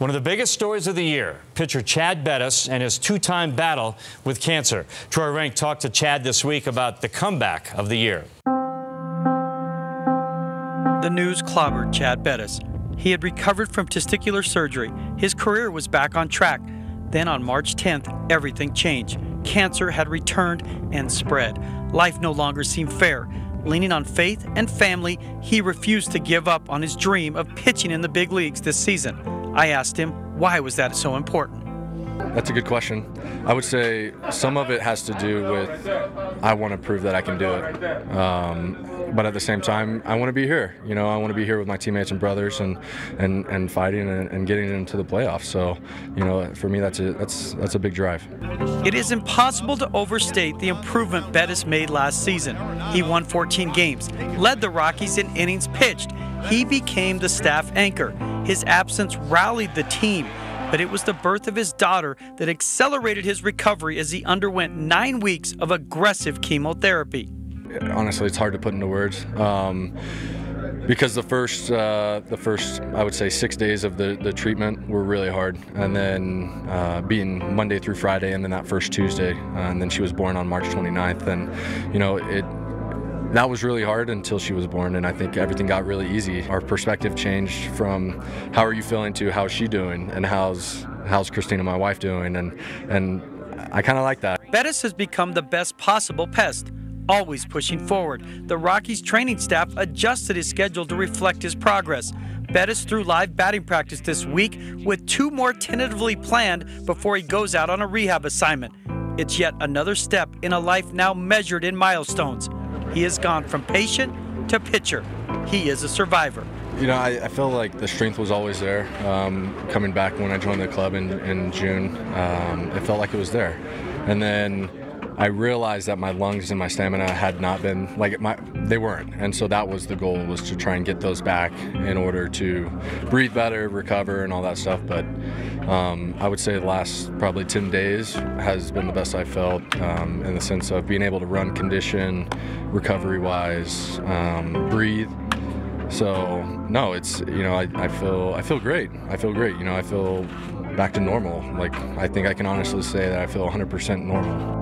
One of the biggest stories of the year, pitcher Chad Bettis and his two-time battle with cancer. Troy Renck talked to Chad this week about the comeback of the year. The news clobbered Chad Bettis. He had recovered from testicular surgery. His career was back on track. Then on March 10th, everything changed. Cancer had returned and spread. Life no longer seemed fair. Leaning on faith and family, he refused to give up on his dream of pitching in the big leagues this season. I asked him, why was that so important? That's a good question. I would say some of it has to do with I want to prove that I can do it. But at the same time, I want to be here. You know, I want to be here with my teammates and brothers and fighting and getting into the playoffs. So, you know, for me, that's a big drive. It is impossible to overstate the improvement Bettis made last season. He won 14 games, led the Rockies in innings pitched. He became the staff anchor. His absence rallied the team. But it was the birth of his daughter that accelerated his recovery as he underwent 9 weeks of aggressive chemotherapy. Honestly, it's hard to put into words because the first I would say 6 days of the treatment were really hard, and then being Monday through Friday, and then that first Tuesday, and then she was born on March 29th, and you know that was really hard until she was born, and I think everything got really easy. Our perspective changed from how are you feeling to how's she doing, and how's Christina, my wife, doing, and I kind of like that. Bettis has become the best possible pest, always pushing forward. The Rockies training staff adjusted his schedule to reflect his progress. Bettis threw live batting practice this week with 2 more tentatively planned before he goes out on a rehab assignment. It's yet another step in a life now measured in milestones. He has gone from patient to pitcher. He is a survivor. You know, I feel like the strength was always there. Coming back when I joined the club in June, it felt like it was there. And then I realized that my lungs and my stamina had not been, they weren't. And so that was the goal, was to try and get those back in order to breathe better, recover, and all that stuff. But I would say the last probably 10 days has been the best I've felt in the sense of being able to run, condition, recovery-wise, breathe. So no, it's, you know, I feel great. I feel great. You know, I feel back to normal. Like, I think I can honestly say that I feel 100% normal.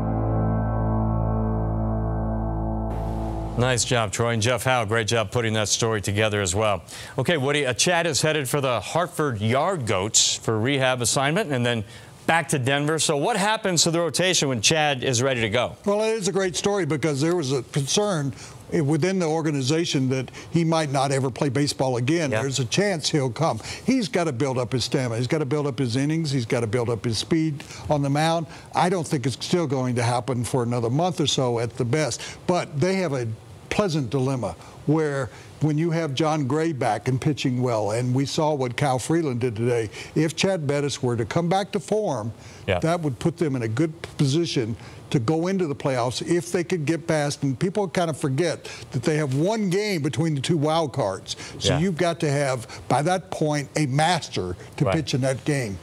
Nice job, Troy. And Jeff Howe, great job putting that story together as well. Okay, Woody, Chad is headed for the Hartford Yard Goats for rehab assignment and then back to Denver. So what happens to the rotation when Chad is ready to go? Well, it is a great story because there was a concern within the organization that he might not ever play baseball again. Yeah. There's a chance he'll come. He's got to build up his stamina. He's got to build up his innings. He's got to build up his speed on the mound. I don't think it's still going to happen for another month or so at the best. But they have a pleasant dilemma where when you have John Gray back and pitching well, and we saw what Kyle Freeland did today, if Chad Bettis were to come back to form, that would put them in a good position to go into the playoffs if they could get past. And people kind of forget that they have 1 game between the 2 wild cards. So you've got to have, by that point, a master to pitch in that game.